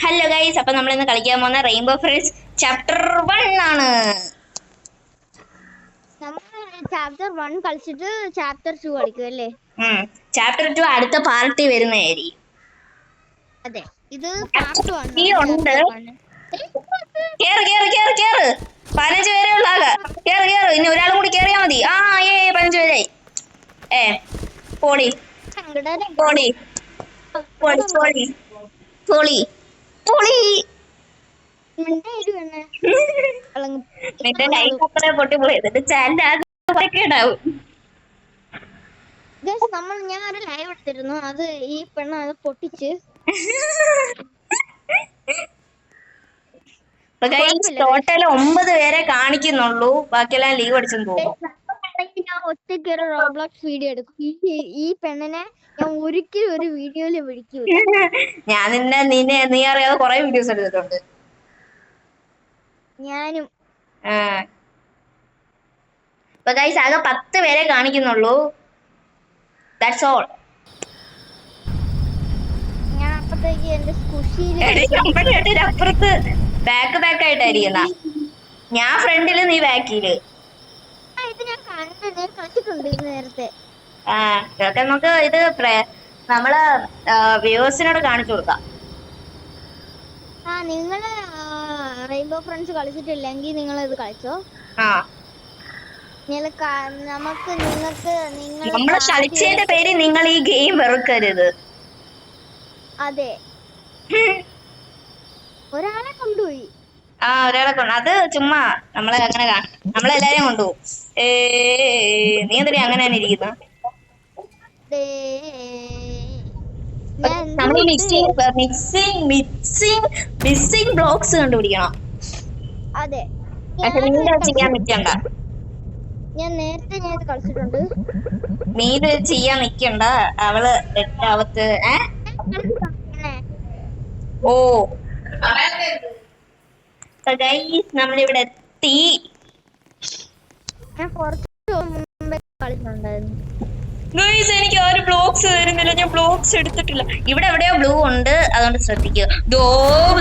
Hello guys, അപ്പൊ നമ്മൾ ഇന്ന് കളിക്കാൻ പോകുന്ന റെയിൻബോ ഫ്രണ്ട്സ് ചാപ്റ്റർ 1 ആണ്. ചാപ്റ്റർ 1 കളിച്ചിട്ട് ചാപ്റ്റർ 2 കളിക്കും അല്ലേ? ചാപ്റ്റർ 2 അടുത്ത പാർട്ടി വരുന്നതായിരിക്കും. അതെ, ഇത് പാർട്ട് 1 ഉണ്ട്. കേറ് കേറ് കേറ് കേറ്. 15 പേരെ ഉള്ള ആകെ. കേറ് കേറ്. ഇനി ഒരാളും കൂടി കേറിയാ മതി. 15 പേരായി. പോടി പോടി പോടി പോടി പോളി പോളി. നിന്റെ കൈപ്പറ പൊട്ടി പോയത് ചാൻഡാകും. ഞാൻ ഒരു ലൈവ് എടുത്തിരുന്നു, അത് ഈ പെണ്ണ് അത് പൊട്ടിച്ച്. ടോട്ടൽ 9 പേരെ കാണിക്കുന്നുള്ളൂ, ബാക്കിയെല്ലാം ലീവ് അടിച്ചെന്ന് തോന്നുന്നു. ഞാൻ ഒറ്റയ്ക്ക് ഒരു റോബ്ലോക്സ് വീഡിയോ എടുക്കും. ഈ പെണ്ണിനെ ഞാൻ ഒരിക്കലും ഒരു വീഡിയോയില് വിളിക്കൂല. ഞാൻ നീ അറിയാതെ കൊറേ വീഡിയോസ് എടുത്തിട്ടുണ്ട്. ഞാനും ആകെ 10 പേരെ കാണിക്കുന്നുള്ളൂ. That's all. ഞാൻ അപ്പത്തേക്ക് എന്റെ അപ്പുറത്ത് ബാക്ക് ആയിട്ടായിരിക്കുന്ന. ഞാൻ ഫ്രണ്ടില്, നീ ബാക്കില്. നേരത്തെ ഇതൊക്കെ നമുക്ക് ഇത് നമ്മള് വ്യൂവേഴ്സിനോട് കാണിച്ചു കൊടുക്കാം. നിങ്ങള് റെയിൻബോ ഫ്രണ്ട്സ് കളിച്ചിട്ടില്ലെങ്കിൽ നിങ്ങൾ ഇത് കളിച്ചോ. നമ്മള് കളിച്ചതിന്റെ പേര് നിങ്ങൾ ഈ ഗെയിം വെറുക്കരുത്. അതെ, ഒരാളെ കൊണ്ടുപോയി. ഒരാളെ അത് ചുമ്മാ നമ്മളെല്ലാരെയും കൊണ്ടുപോകും. നീ എന്തിനാ അങ്ങനെ തന്നെ ഇരിക്കുന്ന? മിസ്സിംഗ് ബ്ലോക്സ് കണ്ടുപിടിക്കണം. അതെ, ചെയ്യാൻ നിൽക്കണ്ട. ഞാൻ നേരത്തെ കളിച്ചിട്ടുണ്ട്. നീ ഇത് ചെയ്യാൻ നിക്കണ്ട. അവള് എട്ടാവത്ത് നമ്മളിവിടെ എത്തി. എനിക്ക് ഒരു ബ്ലോക്സ് വരുന്നില്ല. ഞാൻ ബ്ലോക്സ് എടുത്തിട്ടില്ല. ഇവിടെ എവിടെയോ ബ്ലൂ ഉണ്ട്, അതുകൊണ്ട് ശ്രദ്ധിക്കുക.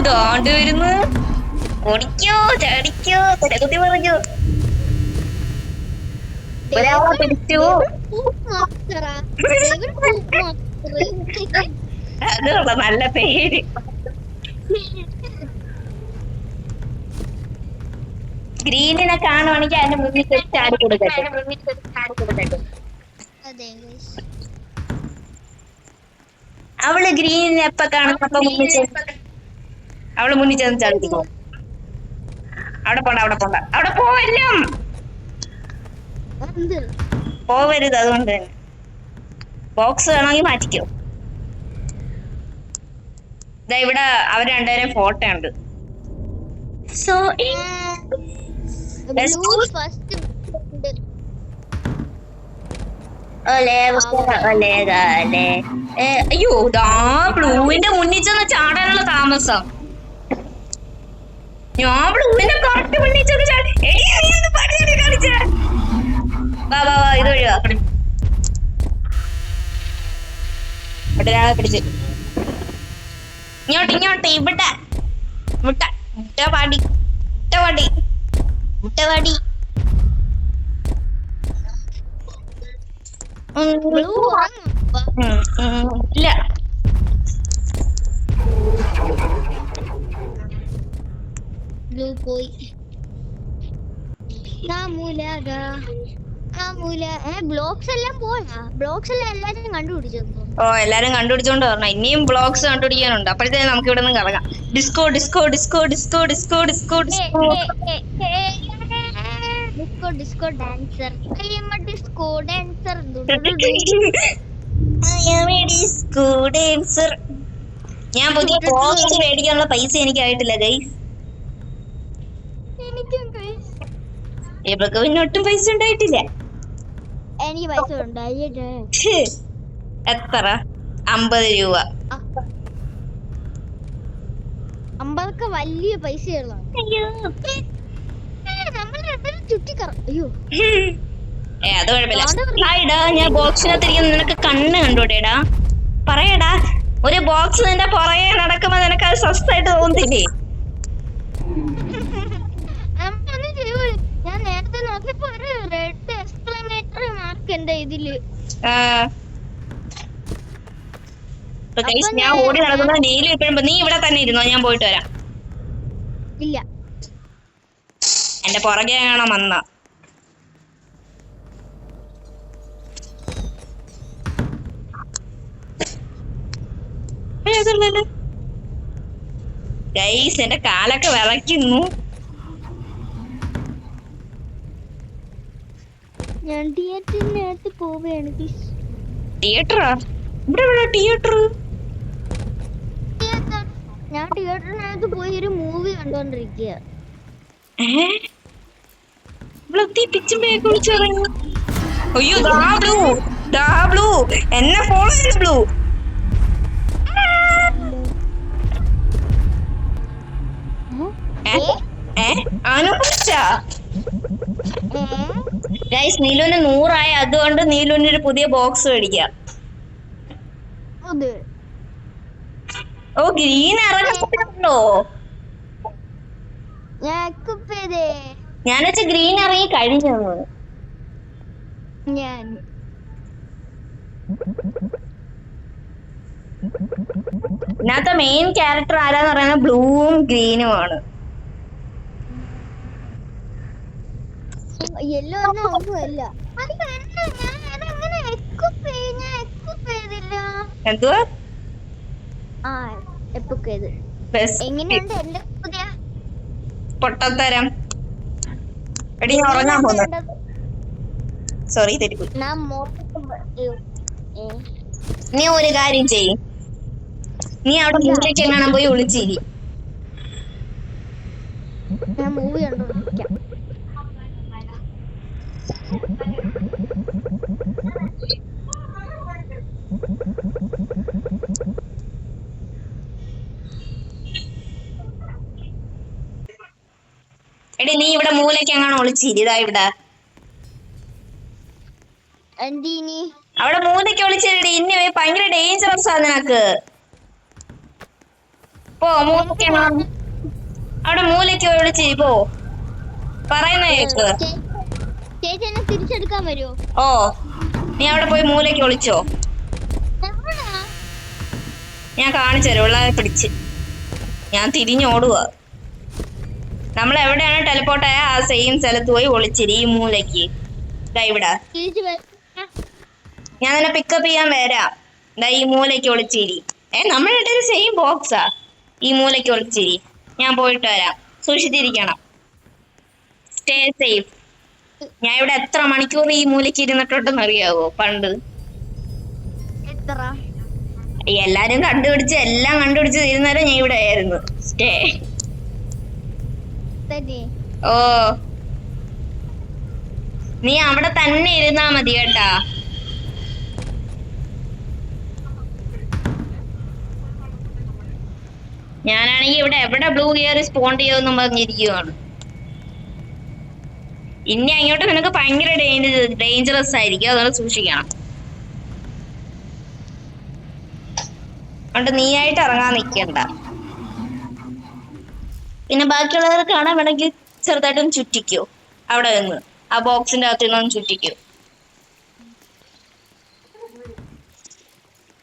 ദാണ്ട് വരുന്നു. ഓടിക്കോ, ചടിക്കോ, കുത്തി പറഞ്ഞു. ഒരാളെ പിടിച്ചു. അതുള്ള നല്ല പേര്. ഗ്രീനിനെ കാണുവാണെങ്കിൽ അതിന്റെ മുന്നിൽ ചാടി കൊടുക്കട്ടെ. അവള് ഗ്രീനിനെ എപ്പ കാണുന്നപ്പോ അവള് മുന്നിൽ ചെന്ന് ചാടിക്കോ. അവിടെ പോണ്ട അവിടെ പോവല്ലോ. പോവരുത്, അതുകൊണ്ട് തന്നെ ബോക്സ് വേണമെങ്കിൽ മാറ്റിക്കോ. ഇവിടെ അവർ രണ്ടുപേരും ഫോട്ടോ ഉണ്ട്. അയ്യോ, ബ്ലൂവിന്റെ മുന്നിൽ ചെന്ന് ചാടാനുള്ള താമസം. ഞാൻ ബ്ലൂവിന്റെ കറക്റ്റ് മുന്നിൽ ചെന്ന് ചാടി. കളിച്ചേ ഇത് വഴിവാ. ഒരാളെ പിടിച്ച് ഇങ്ങോട്ട് ഇവിടെ മുട്ടവാടി ഇല്ല. പോയി ബ്ലോക്സ് എല്ലാം പോയാ? ബ്ലോക്സ് എല്ലാം എല്ലാരും കണ്ടുപിടിച്ചു. എല്ലാരും കണ്ടുപിടിച്ചോണ്ട് പറഞ്ഞു. ഇനിയും ബ്ലോക്സ് കണ്ടുപിടിക്കാനുണ്ട്. അപ്പോഴത്തേക്ക് നമുക്ക് ഇവിടെ നിന്ന് കറങ്ങാം. Disco disco disco disco disco disco disco disco dancer. ഞാൻ പുതിയ ബോക്സ് മേടിക്കാനുള്ള പൈസ എനിക്കായിട്ടില്ല ഗൈസ്. ഇവർക്ക് പിന്നെ ഒട്ടും പൈസ ഉണ്ടായിട്ടില്ല. എനിക്ക് പൈസ ഉണ്ടായിട്ട് എത്ര? 50 രൂപ. 50 വലിയ പൈസയുള്ള. അത് കുഴപ്പമില്ല. ഞാൻ ബോക്സിനകത്തിരിക്കുന്ന നിനക്ക് കണ്ണ് കണ്ടൂടേടാ? പറയടാ, ഒരു ബോക്സ് നിന്റെ പുറകെ നടക്കുമ്പോ നിനക്ക് സസ്തായിട്ട് തോന്നില്ലേ? ഞാൻ നേരത്തെ നോക്കിയപ്പോ ഒരു റെഡ് എക്സ്ക്ലമേറ്ററി മാർക്ക് എന്റെ ഇതില്. ഞാൻ ഓടി നടക്കുന്ന നീലു ഇപ്പോഴും നീ ഇവിടെ തന്നെ ഇരുന്നോ, ഞാൻ പോയിട്ട് വരാം. ഇല്ല, എന്റെ പുറകെ കാണാൻ വന്ന ഗൈസ്, എന്റെ കാലൊക്കെ വിറയ്ക്കുന്നു. ഞാൻ തിയേറ്ററിനകത്ത് പോവുകയാണ്. തിയേറ്ററാ? ഇവിടെ തിയേറ്റർ? ഞാൻ തിയേറ്ററിനകത്ത് പോയി ഒരു മൂവി കണ്ടോണ്ടിരിക്കുക. അയ്യോ, ബ്ലൂ എന്നെ ഫോളോ ചെയ്തു. ബ്ലൂ ഗൈസ്, നീലുവിന് 100 അതുകൊണ്ട് നീലുവിന് ഒരു പുതിയ ബോക്സ് മേടിക്കാം. ഓ, ഗ്രീൻ ഇറങ്ങുന്നുണ്ടോ? ഞാൻ വെച്ച ഗ്രീൻ ഇറങ്ങി കഴിഞ്ഞു. ഇതിനകത്തെ മെയിൻ ക്യാരക്ടർ ആരാന്ന് പറയുന്നത് ബ്ലൂവും ഗ്രീനും ആണ്. യെല്ലോ ഒന്നുമല്ല. എന്തുവാ? എങ്ങനെയുണ്ട് എന്റെ പുതിയ പൊട്ടത്തരം? എടി, ഞാൻ ഉറങ്ങാൻ പോകുന്നു. സോറി, തെറ്റിപ്പോയി. നീ ഒരു കാര്യം ചെയ്യ്, നീ അവിടെ മൂലയ്ക്ക് എങ്ങാനും പോയി ഒളിച്ചിരി. ഞാൻ മൂവി കണ്ടോണ്ടിരിക്കാം. എടി, നീ ഇവിടെ മൂലയ്ക്ക് എങ്ങാനും ഒളിച്ചിരി. ഇതാ ഇവിടെ, അവിടെ മൂലയ്ക്ക് ഒളിച്ചിരി. ഇനി ഭയങ്കര ഡേഞ്ചറസ് ആ നിനക്ക്. പോ, മൂലയ്ക്ക് അവിടെ മൂലയ്ക്ക് ഒളിച്ചിരി. പോ, പറയുന്ന കേക്ക്. തിരിച്ചെടുക്കാൻ വരുമോ? ഓ, നീ അവിടെ പോയി മൂലയ്ക്ക് ഒളിച്ചോ. ഞാൻ കാണിച്ചു തരാം. ഉള്ള പിടിച്ച് ഞാൻ തിരിഞ്ഞോടുക. നമ്മൾ എവിടെയാണ് ടെലിപ്പോർട്ട് ആയ ആ സെയിം സ്ഥലത്ത് പോയി ഒളിച്ചിരി. ഈ മൂലയ്ക്ക് ഇവിടെ. ഞാൻ നിന്നെ പിക്കപ്പ് ചെയ്യാൻ വരാം. ഈ മൂലയ്ക്ക് ഒളിച്ചിരി. നമ്മളുടെ സെയിം ബോക്സാ. ഈ മൂലയ്ക്ക് ഒളിച്ചിരി. ഞാൻ പോയിട്ട് വരാം. സൂക്ഷിച്ചിരിക്കണം. Stay safe. ഞാൻ ഇവിടെ എത്ര മണിക്കൂർ ഈ മൂലയ്ക്ക് ഇരുന്നിട്ടുണ്ടെന്ന് അറിയാവോ? പണ്ട് എല്ലാരും എല്ലാം കണ്ടുപിടിച്ച് തീരുന്നവരെ ഞാൻ ഇവിടെ ആയിരുന്നു. സ്റ്റേ. ഓ, നീ അവിടെ തന്നെ ഇരുന്നാ മതി കേട്ടാ. ഞാനാണെങ്കി ഇവിടെ എവിടെ ബ്ലൂ കയറി സ്പോൺ ചെയ്യുമെന്നും പറഞ്ഞിരിക്കുവാണ്. ഇനി അങ്ങോട്ട് നിനക്ക് ഭയങ്കര ഡേഞ്ചറസ് ആയിരിക്കും. അതുകൊണ്ട് സൂക്ഷിക്കണം. അതുകൊണ്ട് നീയായിട്ട് ഇറങ്ങാൻ നിൽക്കണ്ട. പിന്നെ ബാക്കിയുള്ളവർ കാണാൻ വേണമെങ്കിൽ ചെറുതായിട്ടും ചുറ്റിക്കോ. അവിടെ നിന്ന് ആ ബോക്സിന്റെ അകത്ത് നിന്നൊന്നും ചുറ്റിക്കോ.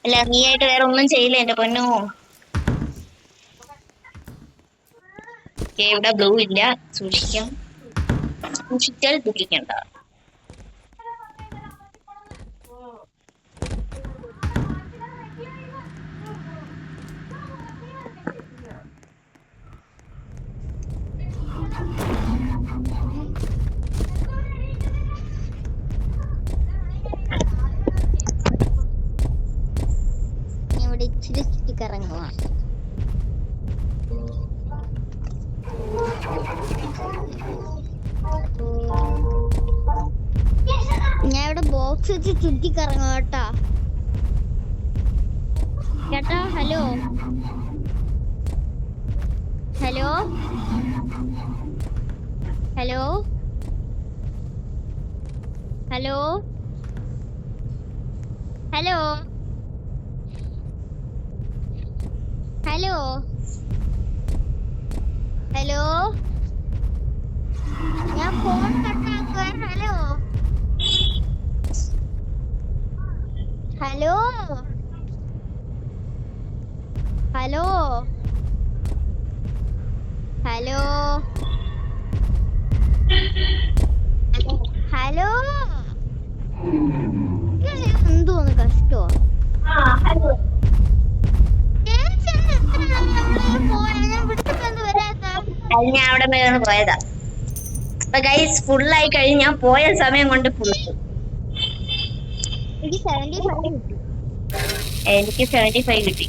അല്ല, നീയായിട്ട് വേറെ ഒന്നും ചെയ്യില്ല എന്റെ പൊന്നോ. ഇവിടെ ബ്ലൂ ഇല്ല. സൂക്ഷിക്കാം. സൂക്ഷിച്ചാൽ ദുഃഖിക്കണ്ട. ഇവിടെ ഇച്ചിരി ചുറ്റിക്കറങ്ങുക. ഞാൻ ഇവിടെ ബോക്സ് വെച്ച് ചുറ്റിക്കറങ്ങുക കേട്ടാ. ചേട്ടാ, hello hello hello hello hello hello hello ഞാൻ ഫോൺ കട്ടാക്കുക. Hello hello hello hello hello എന്തോന്ന് കഷ്ടോ. ഞാൻ അവിടെ മേന്ന് പോയതാ. അപ്പൊ ഗൈസ് ഫുള്ളായി കഴിഞ്ഞ് ഞാൻ പോയ സമയം കൊണ്ട് ഫുൾ. എനിക്ക് 75 കിട്ടി. എനിക്ക് 75 കിട്ടി.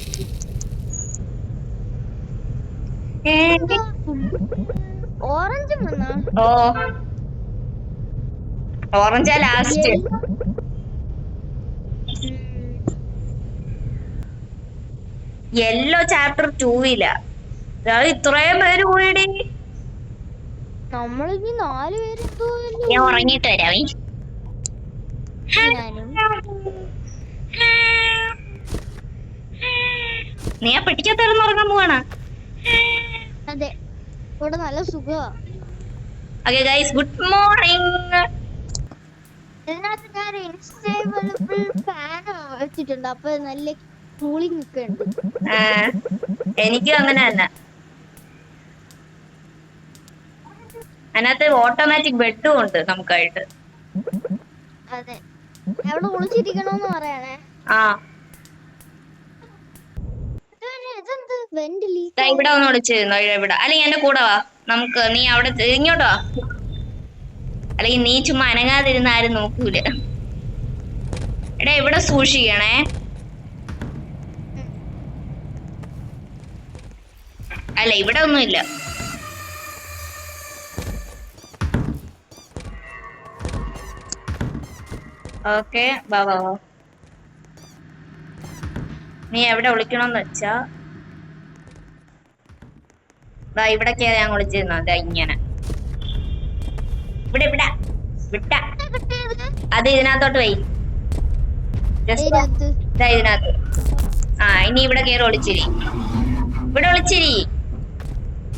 ഓറഞ്ചും വന്നാ? ഓ ഓറഞ്ചാ ലാസ്റ്റ്. യെല്ലോ ചാപ്റ്റർ 2 ഇത്രയും പേര് കൂടി. നമ്മളിനി 4 പേര്. ഞാൻ ഉറങ്ങിട്ട് വരാമേ. നീ ആ പെട്ടിക്കകത്തായിരുന്നു ഉറങ്ങാൻ പോവാണ്. അതെ, ഇവിടെ നല്ല സുഖമാ. Okay guys, good morning. ഇതിനകത്ത് ഞാൻ ഇൻസ്റ്റേബിൾ ഫാൻ വെച്ചിട്ടുണ്ട്, അപ്പൊ നല്ല കൂളിംഗ് ഒക്കെ ഉണ്ട്. എനിക്കും അങ്ങനെ തന്നെ. അതിനകത്ത് ഓട്ടോമാറ്റിക് ബെഡും ഉണ്ട് നമുക്കായിട്ട്. അതെ, എവിടെ ഒളിച്ചിരിക്കണോന്ന് പറയണേ. ആ ഇവിടെ ഒന്ന് വിളിച്ചിരുന്നോ? ഇവിടെ അല്ലെങ്കിൽ എന്റെ കൂടെ വാ. നമുക്ക് നീ അവിടെ ഇങ്ങോട്ടോ വാ. അല്ലെങ്കിൽ നീ ചുമ്മാ അനങ്ങാതിരുന്ന ആരും നോക്കൂല. എടാ ഇവിടെ സൂക്ഷിക്കണേ. അല്ല ഇവിടെ ഒന്നുമില്ല. ഓക്കെ വാ വാ വാ. നീ എവിടെ വിളിക്കണമെന്ന് വെച്ചാ ഇവിടൊക്കെ ഞാൻ വിളിച്ചിരുന്നു. അതാ ഇങ്ങനെ ഇവിടെ ഇവിടെ വിട്ട അത് ഇതിനകത്തോട്ട് പോയി. ഇതിനകത്ത്. ആ ഇനി ഇവിടെ കയറി ഒളിച്ചിരി. ഇവിടെ ഒളിച്ചിരി.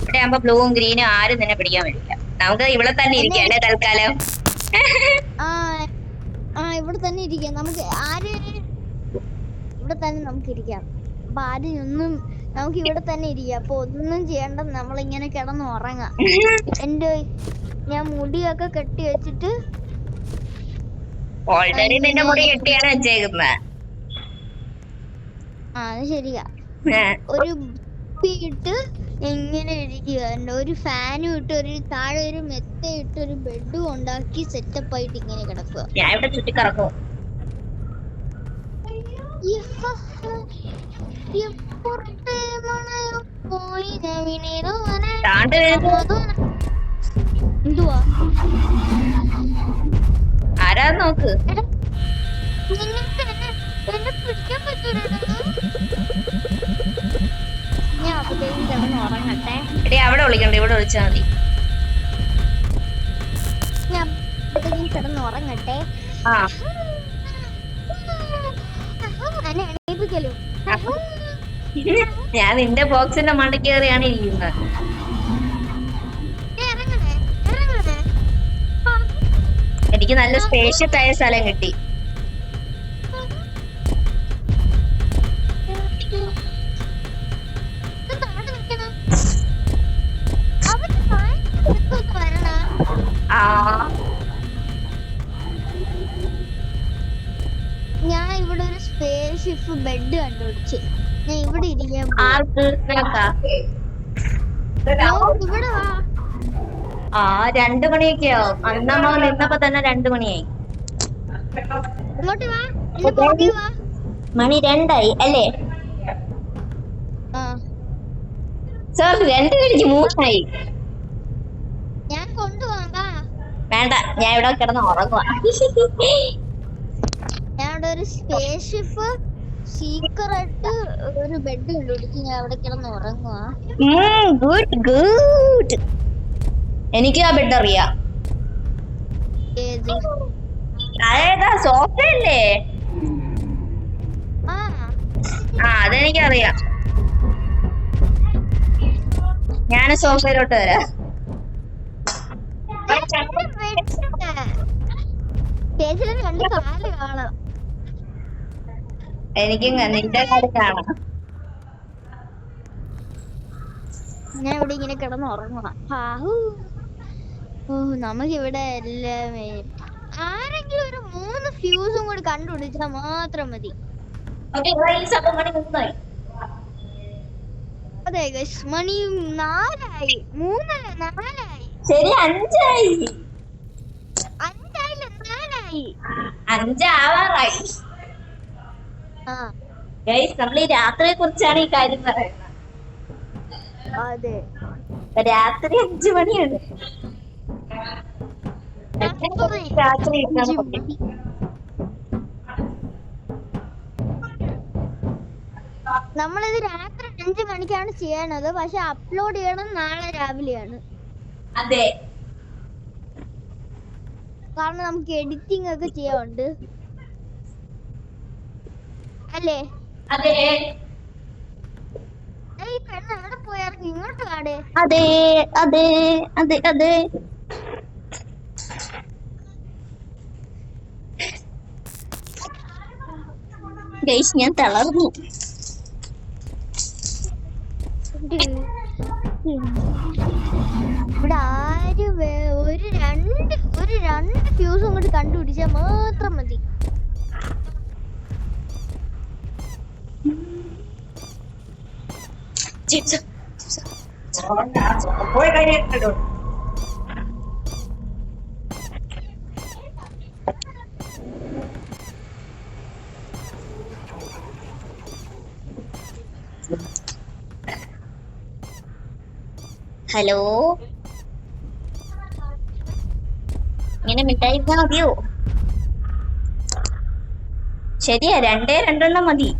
ഇവിടെ ആകുമ്പോ ബ്ലൂവും ഗ്രീനും ആരും നിന്നെ പിടിക്കാൻ പറ്റില്ല. നമുക്ക് ഇവിടെ തന്നെ ഇരിക്കാം അല്ലേ തൽക്കാലം. ഇവിടെ തന്നെ ഇരിക്കാം. നമുക്ക് ഇവിടെ തന്നെ നമുക്ക് ഇരിക്കാം. അപ്പൊ ആരും നമുക്ക് ഇവിടെ തന്നെ ഇരിക്കാം. അപ്പൊ ഒന്നും ചെയ്യണ്ട, നമ്മളിങ്ങനെ കിടന്ന് ഉറങ്ങാം. ഞാൻ മുടിയൊക്കെ കെട്ടി വെച്ചിട്ട്. ഓൾറെഡി നിന്റെ മുടി കെട്ടിയാണ് വെച്ചേക്കുന്നത്. അത് ശരിയാ. ഒരു ഇട്ട് എങ്ങനെ ഇരിക്കുക. ഒരു ഫാനും ഇട്ട് ഒരു താഴെ ഒരു മെത്ത ഇട്ട് ഒരു ബെഡും ഉണ്ടാക്കി സെറ്റപ്പ് ആയിട്ട് ഇങ്ങനെ കിടക്കുക. ഞാൻ ഇവിടെ ചുറ്റിക്കറക്കും. എന്തുവാ ആരാ നോക്ക്. എന്നെ പിടിക്കാൻ പറ്റൂല. ഞാൻ അപ്പോഴത്തേക്കും കിടന്ന് ഉറങ്ങട്ടെ. എടീ അവിടെ വിളിക്കണ്ട, ഇവിടെ വിളിച്ചാൽ മതി. ഞാൻ അപ്പോഴത്തേക്കും കിടന്ന് ഉറങ്ങട്ടെ. എണീപ്പിക്കലും. ഞാൻ നിന്റെ ബോക്സിന്റെ മണ്ട കയറിയാണ് ഇരിക്കുന്നത്. എനിക്ക് നല്ല സ്പേഷ്യസ് ആയ സ്ഥലം കിട്ടി. ഞാൻ ഇവിടെ ഒരു സ്പേസ്ഷിപ്പ് ബെഡ് കണ്ടുപിടിച്ചു. ഞാൻ ഇവിടെ ഇരിക്കാൻ. ഇവിടെ വാ. 2 മണിയൊക്കെ ആവും. അന്നമ്മ നിന്നപ്പോ തന്നെ 2 മണിയായി. ഇങ്ങോട്ട് വാ. മണി 2 അല്ലേ? സോറി 2:03 ഞാൻ കൊണ്ടുപോകാം. വേണ്ട, ഞാൻ ഇവിടെ കിടന്ന് ഉറങ്ങുവാ. ഞാൻ ഇവിടെ ഒരു സ്പേസ്ഷിപ്പ് സീക്രട്ട് ഒരു ബെഡ് കണ്ടുപിടിച്ച് ഞാൻ അവിടെ കിടന്ന് ഉറങ്ങുവാ. Good good. എനിക്ക് ആ ബെഡ് അറിയാം. അതേതാ? സോഫയല്ലേ? അതെനിക്കറിയാം. ഞാൻ സോഫയിലോട്ട് വരാം. ചേച്ചിയുടെ 2 കാല് കാണാം. എനിക്കും നിന്റെ കാര്യം കാണാം. ഞാൻ ഇവിടെ ഇങ്ങനെ കിടന്ന് ഉറങ്ങണം. നമുക്കിവിടെ എല്ലാം ആരെങ്കിലും ഒരു 3 ഫ്യൂസും കൂടി കണ്ടുപിടിച്ചാൽ മാത്രം മതി. അതെ ഗയ്സ്, മണി 4 3 4 ശരി 5 5 4 5 ആവാറായി. ഗയ്സ്, നമ്മൾ ഈ രാത്രിയെ കുറിച്ചാണ് ഈ കാര്യം പറയുന്നത്. അതെ, രാത്രി 5 മണിയാണ്. രാത്രി നമ്മളിത് രാത്രി 5 മണിക്കാണ് ചെയ്യണത്. പക്ഷെ അപ്ലോഡ് ചെയ്യണം നാളെ രാവിലെയാണ്. അതെ, കാരണം നമുക്ക് എഡിറ്റിംഗ് ഒക്കെ ചെയ്യാനുണ്ട് അല്ലേ? അതെ, ഈ പെണ്ണ് എവിടെ പോയാലും ഇങ്ങോട്ട് കാടേ. അതെ, അതെ, അതെ, അതെ. ഗയ്സ്, ഞാൻ തളർന്നു. ഇവിടെ ആര് ഒരു രണ്ട് ഫ്യൂസും കൂടി കണ്ടുപിടിച്ചാൽ മാത്രം മതി. ഹലോ, ഇങ്ങനെ മിണ്ടായിരുന്നാ മതിയോ? ശരിയാ, 2 മതി.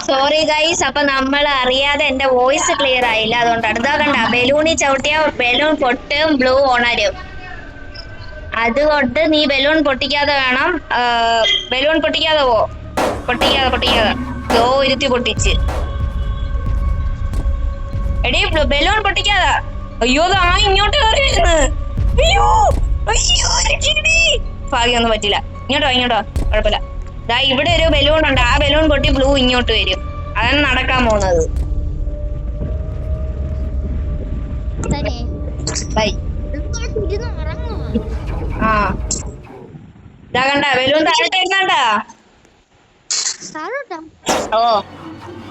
സോറി ഗൈസ്, അപ്പൊ നമ്മൾ അറിയാതെ എന്റെ വോയിസ് ക്ലിയർ ആയില്ല, അതുകൊണ്ടാണ്. ഇതാ കണ്ട, ബലൂണിൽ ചവിട്ടിയ ബലൂൺ പൊട്ടും, ബ്ലൂ ഉണരും. അതുകൊണ്ട് നീ ബലൂൺ പൊട്ടിക്കാതെ വേണം. ബലൂൺ പൊട്ടിക്കാതെ പൊട്ടിക്കാതെ ഇരുത്തി പൊട്ടിച്ച്. എടീ ബലൂൺ പൊട്ടിക്കാതെ. അയ്യോ ഇങ്ങോട്ട് കയറി വരുന്നു. അയ്യോ ഭാഗ്യൊന്നും പറ്റില്ല. ഇങ്ങോട്ടോ കുഴപ്പമില്ല. ദാ ഇവിടെ ഒരു ബലൂൺ ഉണ്ട്, ആ ബലൂൺ പൊട്ടി ബ്ലൂ ഇങ്ങോട്ട് വരും. അതാണ് നടക്കാൻ പോകുന്നത്. ബൈ. ആ ഇതാ കണ്ട, ബലൂൺ താഴോട്ട് വരുന്നുണ്ടാ. ഓ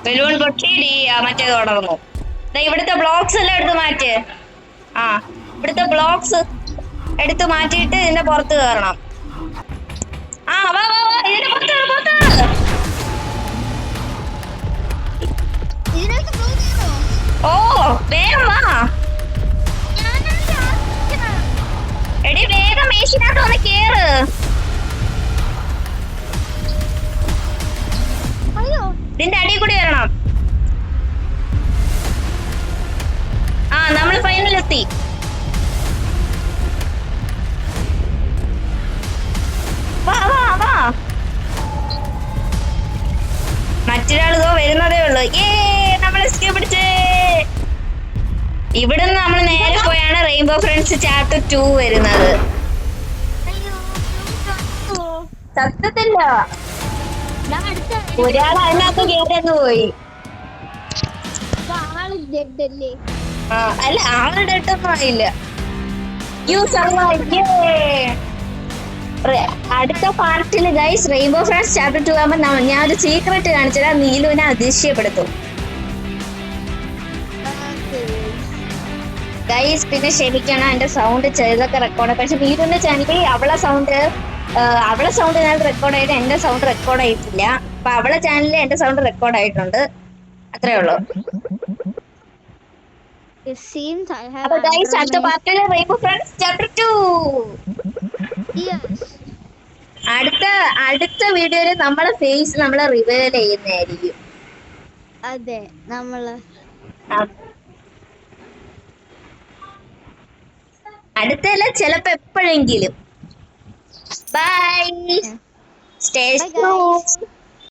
ബലൂൺ പൊട്ടിയിടി, മറ്റേത് തുടർന്നു. ഇവിടുത്തെ ബ്ലോക്സ് എല്ലാം എടുത്ത് മാറ്റ്. ആ ഇവിടുത്തെ ബ്ലോക്സ് എടുത്ത് മാറ്റിയിട്ട് ഇതിന്റെ പുറത്ത് കയറണം. ആ വാ ഇതിന്റെ പുറത്ത്. ഓ വേഗം വാ എടി, വേഗം മേശിനകത്ത് ഒന്ന് കേറ്. ഇതിന്റെ അടിയിൽ കൂടി വരണം. ആ നമ്മൾ ഫൈനലെത്തി. വാ മറ്റൊരാളിതോ വരുന്നതേ ഉള്ളു. നമ്മൾ എസ്കേപ്പ് പിടിച്ചേ. ഇവിടുന്ന് നമ്മൾ നേരെ പോയാണ് റെയിൻബോ ഫ്രണ്ട്സ് ചാപ്റ്റർ 2 വരുന്നത്. സത്യത്തില്ല, ഒരാൾ അതിനകത്ത് കേട്ടെന്ന് പോയി. അല്ല ആളുടെ ഡെട്ടൊന്നും ആയില്ല. അടുത്ത പാർട്ടില് ഗൈസ് റെയിൻബോ ഫ്രണ്ട്സ് ചാപ്റ്റർ 2 ആകുമ്പോ ഞാൻ ഒരു സീക്രട്ട് കാണിച്ചാൽ നീലുവിനെ അതിശയപ്പെടുത്തും ഗൈസ്. പിന്നെ ക്ഷമിക്കണം, എന്റെ സൗണ്ട് ചെറുതൊക്കെ റെക്കോർഡ്. പക്ഷെ നീലുവിന്റെ ചാനലിൽ അവളെ സൗണ്ട് ഞാൻ റെക്കോർഡ് ആയിട്ട് എന്റെ സൗണ്ട് റെക്കോർഡ് ആയിട്ടില്ല. അപ്പൊ അവളെ ചാനലിൽ എന്റെ സൗണ്ട് റെക്കോർഡ് ആയിട്ടുണ്ട്. അത്രേ ഉള്ളൂ. അപ്പൊ ഗൈസ് അടുത്ത പാർട്ടില് റെയിൻബോ ഫ്രണ്ട്സ് ചാപ്റ്റർ 2. അടുത്ത വീഡിയോയില് നമ്മളെ ഫേസ് നമ്മളെ റിവീൽ ചെയ്യുന്നതായിരിക്കും. അതെ, നമ്മള് അടുത്തല്ല, ചിലപ്പോ എപ്പോഴെങ്കിലും. Bye, stay tuned.